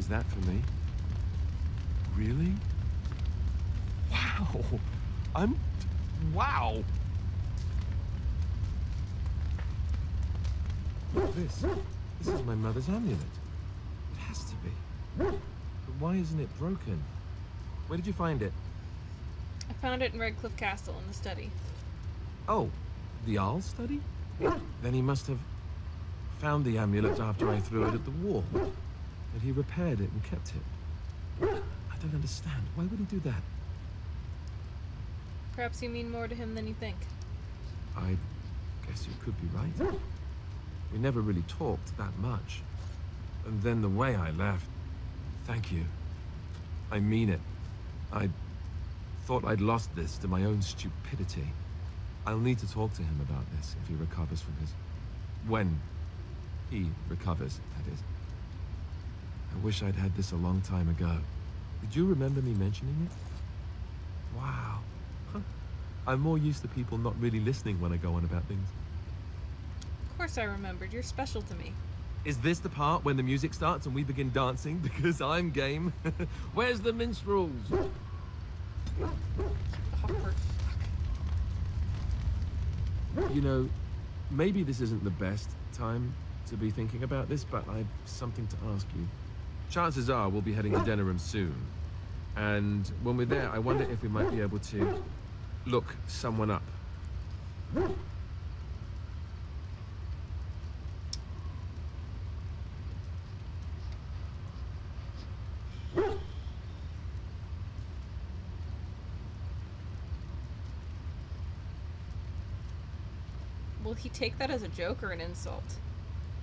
Is that for me? Really? Wow! Wow! This is my mother's amulet. It has to be. But why isn't it broken? Where did you find it? I found it in Redcliffe Castle in the study. Oh, the Jarl's study? Then he must have found the amulet after I threw it at the wall. And he repaired it and kept it. I don't understand. Why would he do that? Perhaps you mean more to him than you think. I guess you could be right. We never really talked that much. And then the way I left... Thank you. I mean it. I thought I'd lost this to my own stupidity. I'll need to talk to him about this if he recovers from his... When he recovers, that is. I wish I'd had this a long time ago. Did you remember me mentioning it? Wow. Huh. I'm more used to people not really listening when I go on about things. Of course I remembered. You're special to me. Is this the part when the music starts and we begin dancing? Because I'm game. Where's the minstrels? Awkward fuck. You know, maybe this isn't the best time to be thinking about this, but I've something to ask you. Chances are we'll be heading to Denerim soon. And when we're there, I wonder if we might be able to look someone up. Will he take that as a joke or an insult?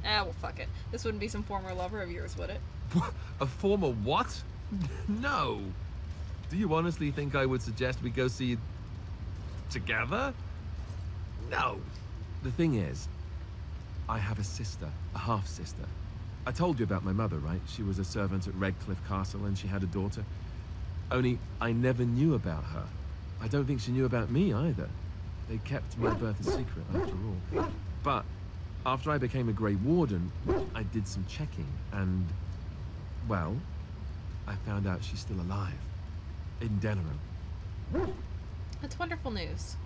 Ah, well, fuck it. This wouldn't be some former lover of yours, would it? A former what? No. Do you honestly think I would suggest we go see it together? No. The thing is, I have a sister, a half-sister. I told you about my mother, right? She was a servant at Redcliffe Castle and she had a daughter. Only I never knew about her. I don't think she knew about me either. They kept my birth a secret after all. But after I became a Grey Warden, I did some checking and, well, I found out she's still alive. In Denerim. That's wonderful news.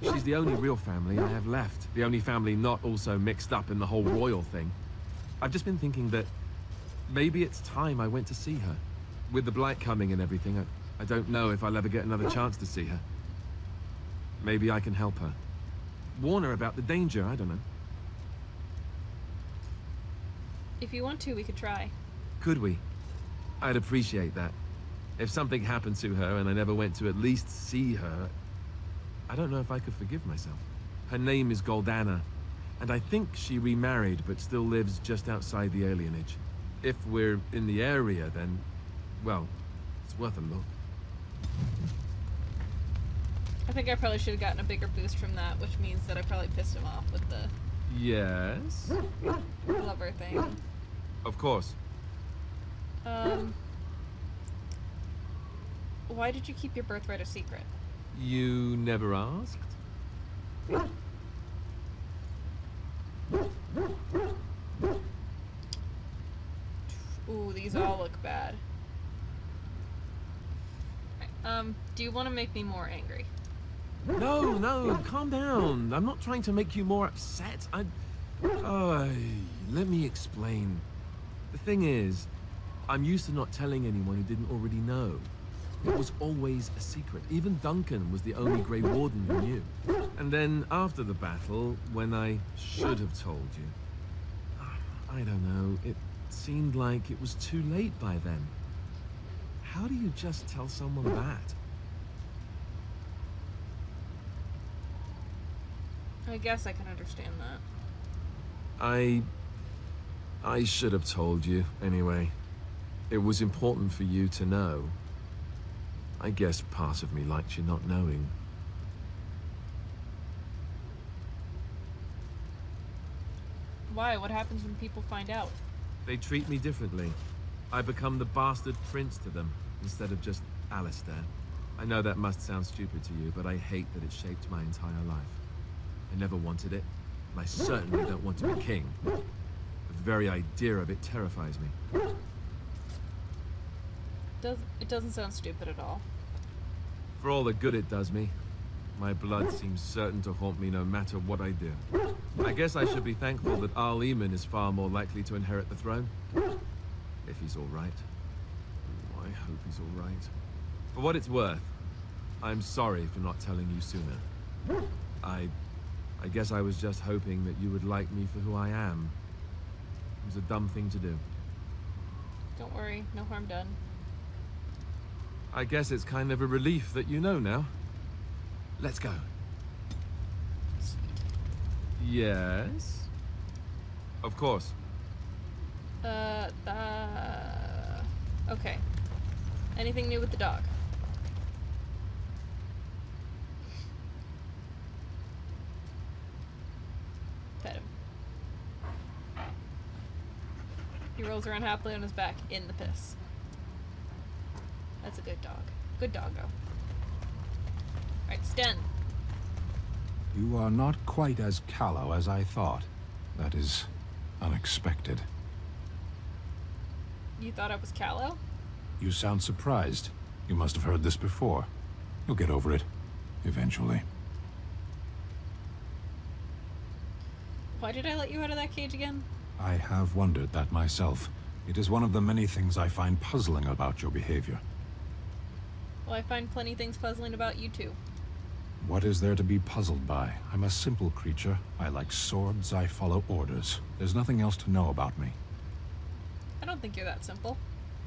She's the only real family I have left. The only family not also mixed up in the whole royal thing. I've just been thinking that maybe it's time I went to see her. With the blight coming and everything, I don't know if I'll ever get another chance to see her. Maybe I can help her. Warn her about the danger, I don't know. If you want to, we could try. Could we? I'd appreciate that. If something happened to her and I never went to at least see her, I don't know if I could forgive myself. Her name is Goldana, and I think she remarried but still lives just outside the alienage. If we're in the area, then, well, it's worth a look. I think I probably should have gotten a bigger boost from that, which means that I probably pissed him off with the Yes? lover thing. Of course. Why did you keep your birthright a secret? You never asked? Ooh, these all look bad. Do you want to make me more angry? No, calm down. I'm not trying to make you more upset. Let me explain. The thing is, I'm used to not telling anyone who didn't already know. It was always a secret. Even Duncan was the only Grey Warden who knew. And then after the battle, when I should have told you, I don't know, it seemed like it was too late by then. How do you just tell someone that? I guess I can understand that. I should have told you, anyway. It was important for you to know. I guess part of me liked you not knowing. Why? What happens when people find out? They treat me differently. I become the bastard prince to them, instead of just Alistair. I know that must sound stupid to you, but I hate that it shaped my entire life. I never wanted it, and I certainly don't want to be king. The very idea of it terrifies me. It doesn't sound stupid at all. For all the good it does me, my blood seems certain to haunt me no matter what I do. I guess I should be thankful that Al Eamon is far more likely to inherit the throne. If he's all right. Oh, I hope he's all right. For what it's worth, I'm sorry for not telling you sooner. I guess I was just hoping that you would like me for who I am. It was a dumb thing to do. Don't worry, no harm done. I guess it's kind of a relief that you know now. Let's go. Sweet. Yes? Of course. Okay. Anything new with the dog? Pet him. He rolls around happily on his back in the piss. That's a good dog. Good doggo. Alright, Sten. You are not quite as callow as I thought. That is unexpected. You thought I was callow? You sound surprised. You must have heard this before. You'll get over it. Eventually. Why did I let you out of that cage again? I have wondered that myself. It is one of the many things I find puzzling about your behavior. Well, I find plenty things puzzling about you too. What is there to be puzzled by? I'm a simple creature. I like swords, I follow orders. There's nothing else to know about me. I don't think you're that simple.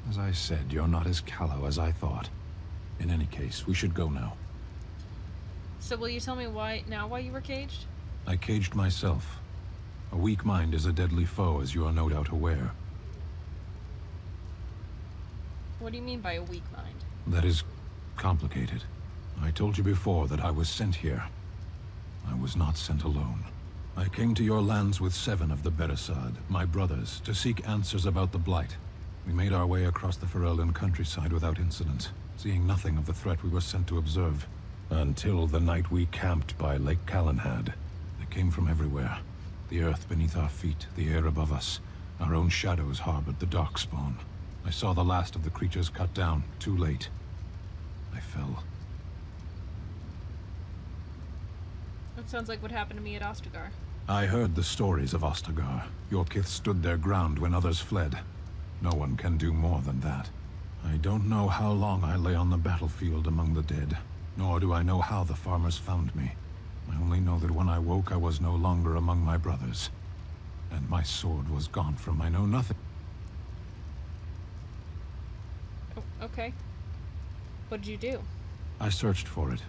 As I said, you're not as callow as I thought. In any case, we should go now. So will you tell me why you were caged? I caged myself. A weak mind is a deadly foe, as you are no doubt aware. What do you mean by a weak mind? That is complicated. I told you before that I was sent here. I was not sent alone. I came to your lands with 7 of the Beresad, my brothers, to seek answers about the Blight. We made our way across the Ferelden countryside without incident, seeing nothing of the threat we were sent to observe. Until the night we camped by Lake Calenhad. They came from everywhere. The earth beneath our feet, the air above us. Our own shadows harbored the Darkspawn. I saw the last of the creatures cut down, too late. I fell. That sounds like what happened to me at Ostagar. I heard the stories of Ostagar. Your kith stood their ground when others fled. No one can do more than that. I don't know how long I lay on the battlefield among the dead, nor do I know how the farmers found me. I only know that when I woke, I was no longer among my brothers. And my sword was gone from I know nothing. Oh, okay. What did you do? I searched for it,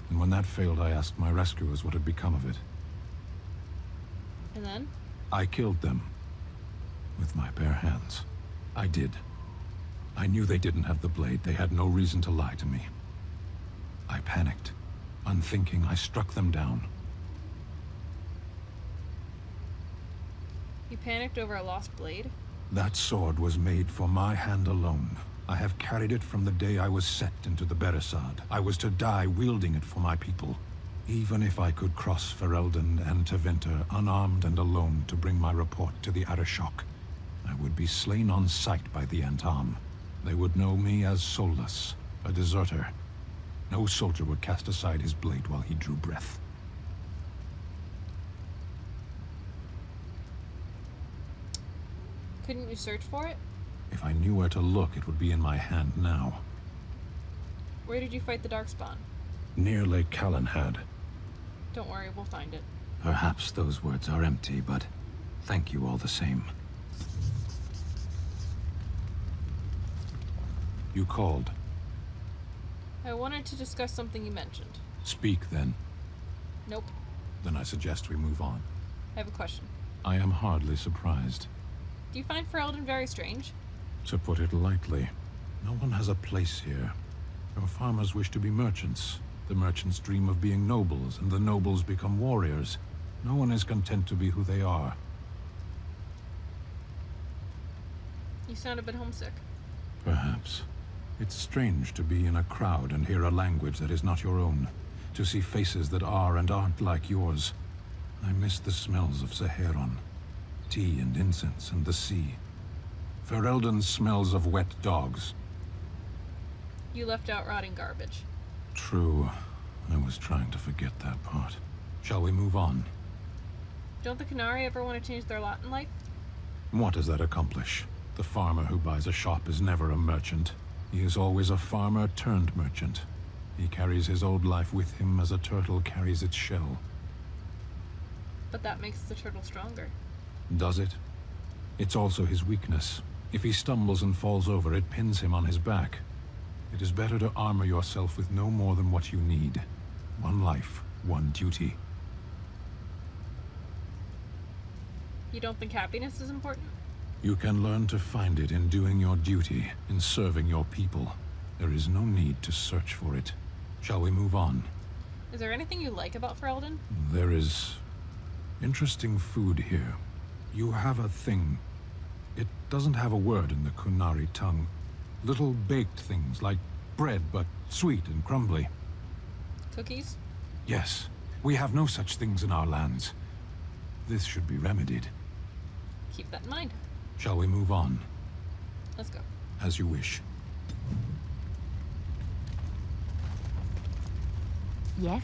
and when that failed, I asked my rescuers what had become of it. And then? I killed them. With my bare hands. I did. I knew they didn't have the blade. They had no reason to lie to me. I panicked. Unthinking, I struck them down. You panicked over a lost blade? That sword was made for my hand alone. I have carried it from the day I was set into the Beresad. I was to die wielding it for my people. Even if I could cross Ferelden and Tevinter unarmed and alone to bring my report to the Arishok, I would be slain on sight by the Antam. They would know me as soulless, a deserter. No soldier would cast aside his blade while he drew breath. Couldn't you search for it? If I knew where to look, it would be in my hand now. Where did you fight the Darkspawn? Near Lake Calenhad. Don't worry, we'll find it. Perhaps those words are empty, but thank you all the same. You called. I wanted to discuss something you mentioned. Speak, then. Nope. Then I suggest we move on. I have a question. I am hardly surprised. Do you find Ferelden very strange? To put it lightly, no one has a place here. Your farmers wish to be merchants. The merchants dream of being nobles, and the nobles become warriors. No one is content to be who they are. You sound a bit homesick. Perhaps. It's strange to be in a crowd and hear a language that is not your own. To see faces that are and aren't like yours. I miss the smells of Saharon. Tea and incense and the sea. Ferelden smells of wet dogs. You left out rotting garbage. True. I was trying to forget that part. Shall we move on? Don't the Canari ever want to change their lot in life? What does that accomplish? The farmer who buys a shop is never a merchant. He is always a farmer turned merchant. He carries his old life with him as a turtle carries its shell. But that makes the turtle stronger. Does it? It's also his weakness. If he stumbles and falls over, it pins him on his back. It is better to armor yourself with no more than what you need. One life, one duty. You don't think happiness is important? You can learn to find it in doing your duty, in serving your people. There is no need to search for it. Shall we move on? Is there anything you like about Ferelden? There is interesting food here. You have a thing. It doesn't have a word in the Kunari tongue. Little baked things like bread, but sweet and crumbly. Cookies? Yes, we have no such things in our lands. This should be remedied. Keep that in mind. Shall we move on? Let's go. As you wish. Yes?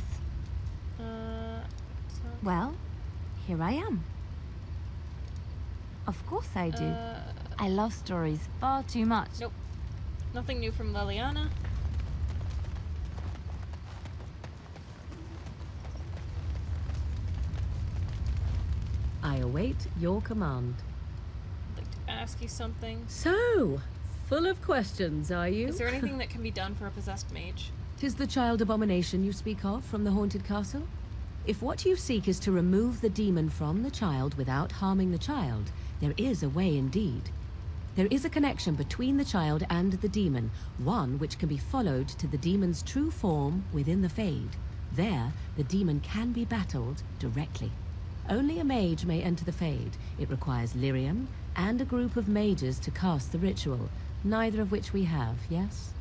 So... Well, here I am. Of course I do. I love stories far too much. Nope. Nothing new from Leliana. I await your command. I'd like to ask you something. So, full of questions, are you? Is there anything that can be done for a possessed mage? 'Tis the child abomination you speak of from the haunted castle? If what you seek is to remove the demon from the child without harming the child, there is a way indeed. There is a connection between the child and the demon, one which can be followed to the demon's true form within the Fade. There, the demon can be battled directly. Only a mage may enter the Fade. It requires lyrium and a group of mages to cast the ritual, neither of which we have, yes?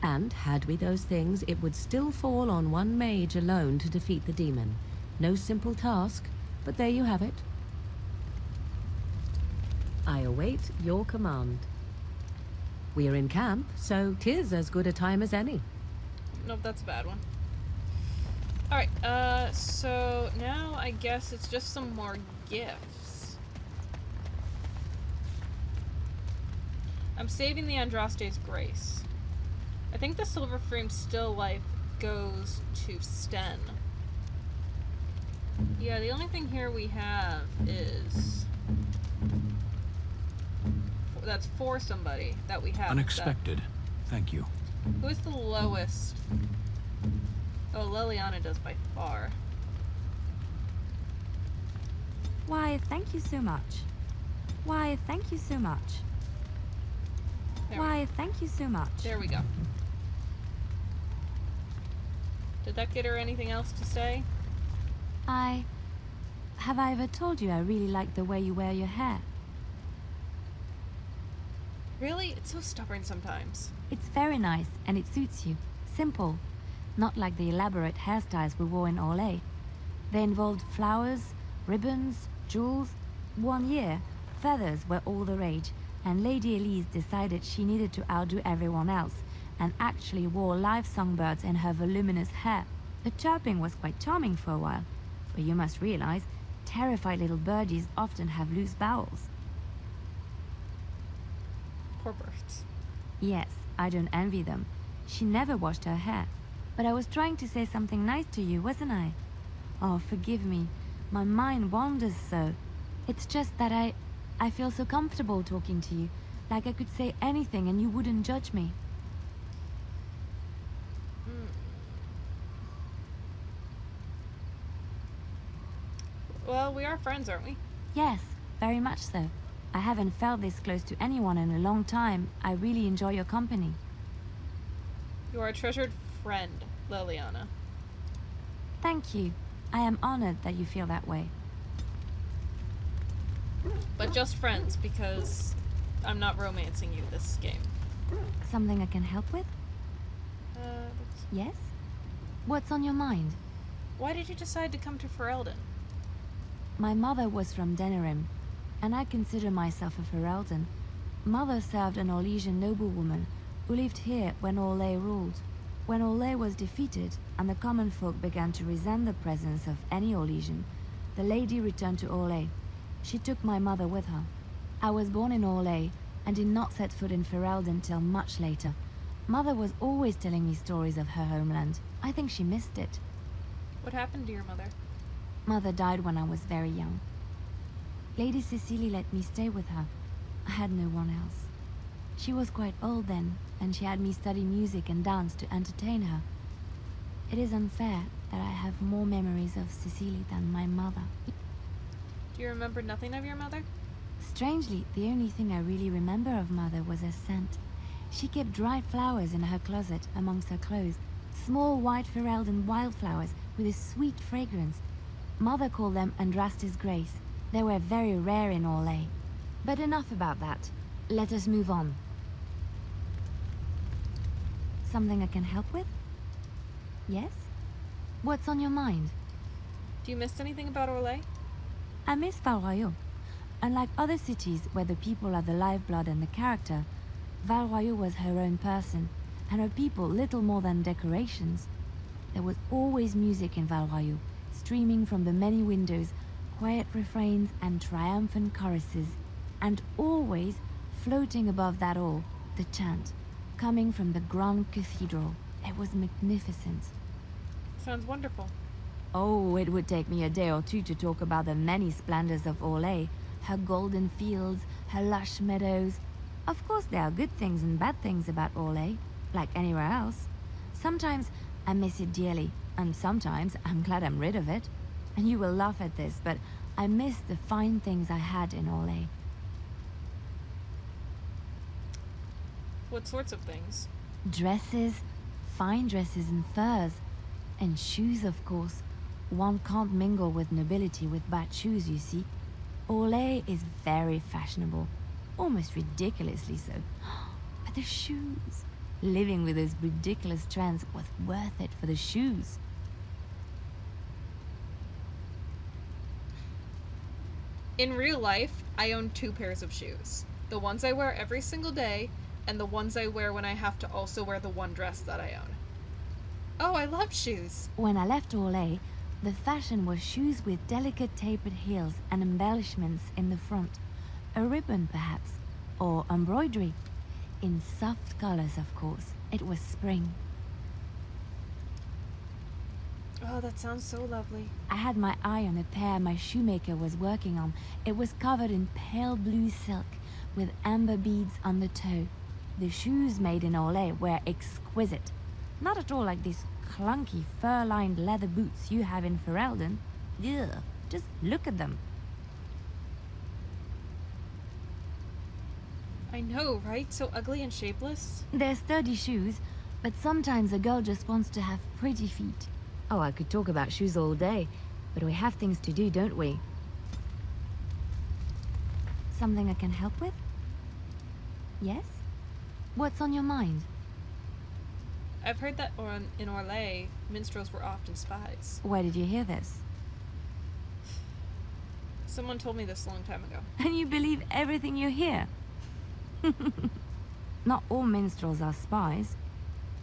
And had we those things, it would still fall on one mage alone to defeat the demon. No simple task, but there you have it. I await your command. We are in camp, so 'tis as good a time as any. Nope, that's a bad one. Alright, so now I guess it's just some more gifts. I'm saving the Andraste's Grace. I think the Silver Frame Still Life goes to Sten. Yeah, the only thing here we have is... That's for somebody that we have. Unexpected. Thank you. Who is the lowest? Oh, Leliana does by far. Why, thank you so much. Why, thank you so much. Why, thank you so much. There we go. Did that get her anything else to say? Have I ever told you I really like the way you wear your hair? Really? It's so stubborn sometimes. It's very nice, and it suits you. Simple. Not like the elaborate hairstyles we wore in Orlais. They involved flowers, ribbons, jewels. 1 year, feathers were all the rage, and Lady Elise decided she needed to outdo everyone else, and actually wore live songbirds in her voluminous hair. The chirping was quite charming for a while, but you must realize, terrified little birdies often have loose bowels. Poor birds. Yes, I don't envy them. She never washed her hair. But I was trying to say something nice to you, wasn't I? Oh, forgive me. My mind wanders so. It's just that I feel so comfortable talking to you. Like I could say anything and you wouldn't judge me. Well, we are friends, aren't we? Yes, very much so. I haven't felt this close to anyone in a long time. I really enjoy your company. You are a treasured friend, Leliana. Thank you. I am honored that you feel that way. But just friends, because I'm not romancing you this game. Something I can help with? Yes? What's on your mind? Why did you decide to come to Ferelden? My mother was from Denerim, and I consider myself a Ferelden. Mother served an Orlesian noblewoman, who lived here when Orlais ruled. When Orlais was defeated and the common folk began to resent the presence of any Orlesian, the lady returned to Orlais. She took my mother with her. I was born in Orlais and did not set foot in Ferelden till much later. Mother was always telling me stories of her homeland. I think she missed it. What happened to your mother? Mother died when I was very young. Lady Cecily let me stay with her. I had no one else. She was quite old then, and she had me study music and dance to entertain her. It is unfair that I have more memories of Cecily than my mother. Do you remember nothing of your mother? Strangely, the only thing I really remember of Mother was her scent. She kept dried flowers in her closet amongst her clothes. Small white Ferelden wildflowers with a sweet fragrance. Mother called them Andraste's Grace. They were very rare in Orlais. But enough about that. Let us move on. Something I can help with? Yes? What's on your mind? Do you miss anything about Orlais? I miss Val Royeaux. Unlike other cities where the people are the lifeblood and the character, Val Royeaux was her own person, and her people little more than decorations. There was always music in Val Royeaux, streaming from the many windows, quiet refrains and triumphant choruses, and always, floating above that all, the chant, coming from the Grand Cathedral. It was magnificent. Sounds wonderful. Oh, it would take me a day or two to talk about the many splendors of Orlais, her golden fields, her lush meadows. Of course, there are good things and bad things about Orlais, like anywhere else. Sometimes I miss it dearly, and sometimes I'm glad I'm rid of it. And you will laugh at this, but I miss the fine things I had in Orlais. What sorts of things? Dresses, fine dresses and furs, and shoes, of course. One can't mingle with nobility with bad shoes, you see. Orlais is very fashionable, almost ridiculously so. But the shoes, living with those ridiculous trends was worth it for the shoes. In real life, I own 2 pairs of shoes. The ones I wear every single day, and the ones I wear when I have to also wear the one dress that I own. Oh, I love shoes! When I left Orlais, the fashion was shoes with delicate tapered heels and embellishments in the front. A ribbon, perhaps, or embroidery. In soft colors, of course. It was spring. Oh, that sounds so lovely. I had my eye on a pair my shoemaker was working on. It was covered in pale blue silk, with amber beads on the toe. The shoes made in Orlais were exquisite. Not at all like these clunky fur-lined leather boots you have in Ferelden. Ugh, just look at them. I know, right? So ugly and shapeless. They're sturdy shoes, but sometimes a girl just wants to have pretty feet. Oh, I could talk about shoes all day, but we have things to do, don't we? Something I can help with? Yes? What's on your mind? I've heard that in Orlais, minstrels were often spies. Where did you hear this? Someone told me this a long time ago. And you believe everything you hear? Not all minstrels are spies.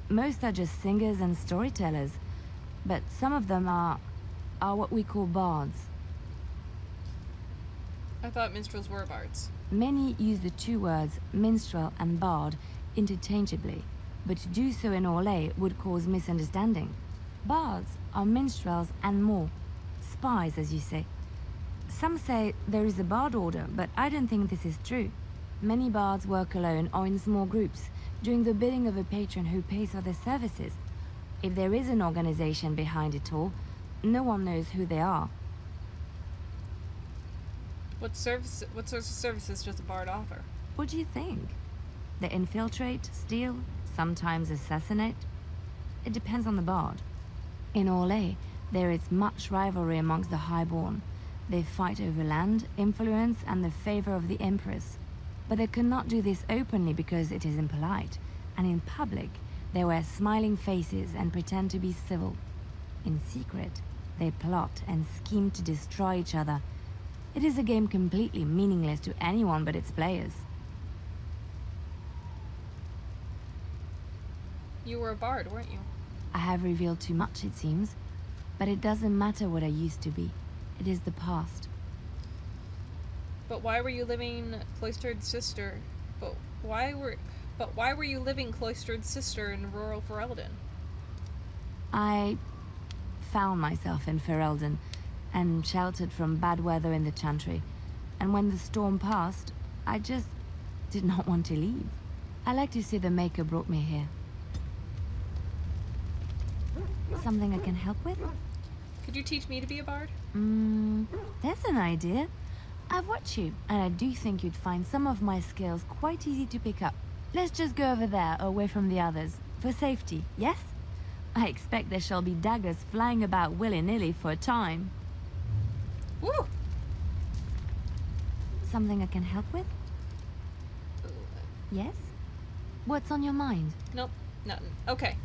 Most are just singers and storytellers. But some of them are what we call bards. I thought minstrels were bards. Many use the 2 words minstrel and bard interchangeably, but to do so in Orlais would cause misunderstanding. Bards are minstrels and more. Spies, as you say. Some say there is a bard order, but I don't think this is true. Many bards work alone or in small groups, doing the bidding of a patron who pays for their services. If there is an organization behind it all, no one knows who they are. What sorts of services does a bard offer? What do you think? They infiltrate, steal, sometimes assassinate. It depends on the bard. In Orlais, there is much rivalry amongst the highborn. They fight over land, influence, and the favor of the empress. But they cannot do this openly because it is impolite, and in public, they wear smiling faces and pretend to be civil. In secret, they plot and scheme to destroy each other. It is a game completely meaningless to anyone but its players. You were a bard, weren't you? I have revealed too much, it seems. But it doesn't matter what I used to be. It is the past. But why were you living cloistered sister? But why were you living cloistered sister in rural Ferelden? I found myself in Ferelden and sheltered from bad weather in the Chantry. And when the storm passed, I just did not want to leave. I like to see the Maker brought me here. Something I can help with? Could you teach me to be a bard? That's an idea. I've watched you, and I do think you'd find some of my skills quite easy to pick up. Let's just go over there, away from the others, for safety, yes? I expect there shall be daggers flying about willy-nilly for a time. Woo! Something I can help with? Yes? What's on your mind? Nope, nothing. Okay.